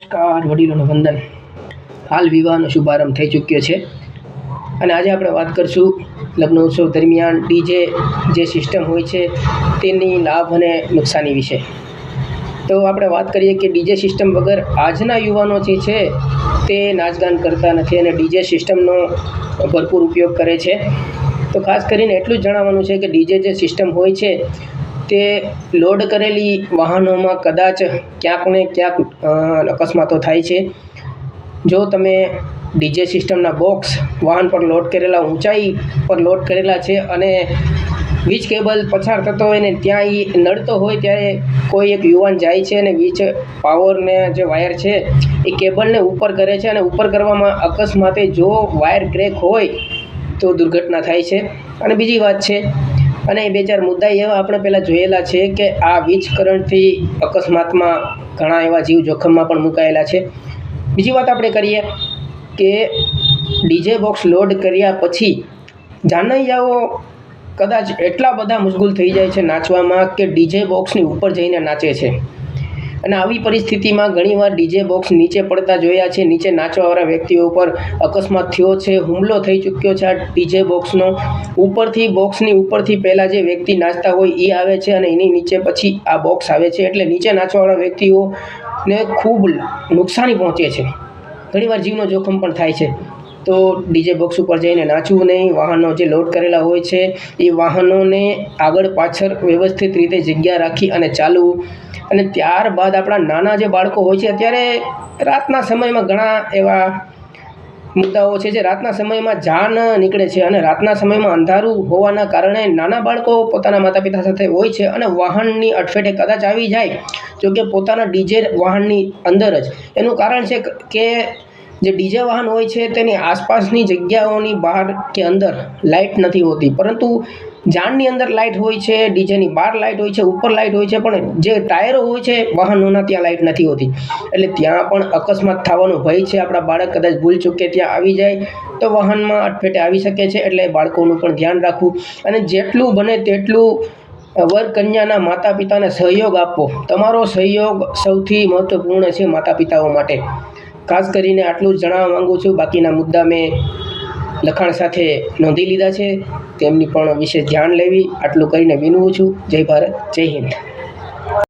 નમસ્કાર વડીલોનો વંદન. હાલ વિવાહનો શુભારંભ થઈ ચૂક્યો છે અને આજે આપણે વાત કરીશું લગ્ન ઉત્સવ દરમિયાન ડીજે જે સિસ્ટમ હોય છે તેની લાભ અને નુકસાની વિશે. તો આપણે વાત કરીએ કે ડીજે સિસ્ટમ વગર આજના યુવાનો જે છે તે નાચગાન કરતા નથી અને ડીજે સિસ્ટમનો ભરપૂર ઉપયોગ કરે છે. તો ખાસ કરીને એટલું જ જણાવવાનું છે કે ડીજે જે સિસ્ટમ હોય છે તે લોડ કરેલી વાહનોમાં કદાચ ક્યાંક ને ક્યાંક અકસ્માતો થાય છે. જો તમે ડીજે સિસ્ટમના બોક્સ વાહન પર લોડ કરેલા ઊંચાઈ પર લોડ કરેલા છે અને વીજ કેબલ પસાર થતો હોય ને ત્યાં એ નડતો હોય ત્યારે કોઈ એક યુવાન જાય છે અને વીજ પાવરને જે વાયર છે એ કેબલને ઉપર કરે છે અને ઉપર કરવામાં અકસ્માતે જો વાયર ક્રેક હોય તો દુર્ઘટના થાય છે. અને બીજી વાત છે, અને બે ચાર મુદ્દા એવા આપણે પહેલાં જોયેલા છે કે આ વીજ કરંટથી અકસ્માતમાં ઘણા એવા જીવ જોખમમાં પણ મુકાયેલા છે. બીજી વાત આપણે કરીએ કે ડીજે બોક્સ લોડ કર્યા પછી જાનૈયાઓ કદાચ એટલા બધા મશગુલ થઈ જાય છે નાચવામાં કે ડીજે બોક્સની ઉપર જઈને નાચે છે. અને આવી પરિસ્થિતિમાં ઘણીવાર ડીજે બોક્સ નીચે પડતા જોયા છે. નીચે નાચવાવાળા વ્યક્તિઓ પર અકસ્માત થયો છે, હુમલો થઈ ચૂક્યો છે આ ડીજે બોક્સનો. બોક્સની ઉપરથી પહેલાં જે વ્યક્તિ નાચતા હોય એ આવે છે અને એની નીચે પછી આ બોક્સ આવે છે, એટલે નીચે નાચવાવાળા વ્યક્તિઓને ખૂબ નુકસાની પહોંચે છે. ઘણીવાર જીવનો જોખમ પણ થાય છે. તો ડીજે બોક્સ ઉપર જઈને નાચવું નહીં. વાહનો જે લોડ કરેલા હોય છે એ વાહનોને આગળ પાછળ વ્યવસ્થિત રીતે જગ્યા રાખી અને ચાલવું. અને ત્યારબાદ આપણા નાના જે બાળકો હોય છે, અત્યારે રાતના સમયમાં ઘણા એવા મુદ્દાઓ છે જે રાતના સમયમાં જાન નીકળે છે અને રાતના સમયમાં અંધારું હોવાના કારણે નાના બાળકો પોતાના માતા પિતા સાથે હોય છે અને વાહનની અડફેટે કદાચ આવી જાય, જોકે પોતાના ડીજે વાહનની અંદર જ. એનું કારણ છે કે જે ડીજે વાહન હોય છે તેની આસપાસની જગ્યાઓની બહાર કે અંદર લાઇટ નથી હોતી, પરંતુ જાનની અંદર લાઇટ હોય છે, ડીજેની બહાર લાઇટ હોય છે, ઉપર લાઇટ હોય છે, પણ જે ટાયરો હોય છે વાહનોના ત્યાં લાઇટ નથી હોતી. એટલે ત્યાં પણ અકસ્માત થવાનો ભય છે. આપણા બાળક કદાચ ભૂલ ચૂકે ત્યાં આવી જાય તો વાહનમાં અડફેટે આવી શકે છે. એટલે બાળકોનું પણ ધ્યાન રાખવું અને જેટલું બને તેટલું વર કન્યાના માતા પિતાને સહયોગ આપવો. તમારો સહયોગ સૌથી મહત્વપૂર્ણ છે માતા પિતાઓ માટે. ખાસ કરીને આટલું જ જણાવવા માગું છું. બાકીના મુદ્દા મેં લખાણ સાથે નોંધી લીધા છે, તેમની પણ વિશેષ ધ્યાન લેવી. આટલું કરીને વિનવું છું. જય ભારત, જય હિન્દ.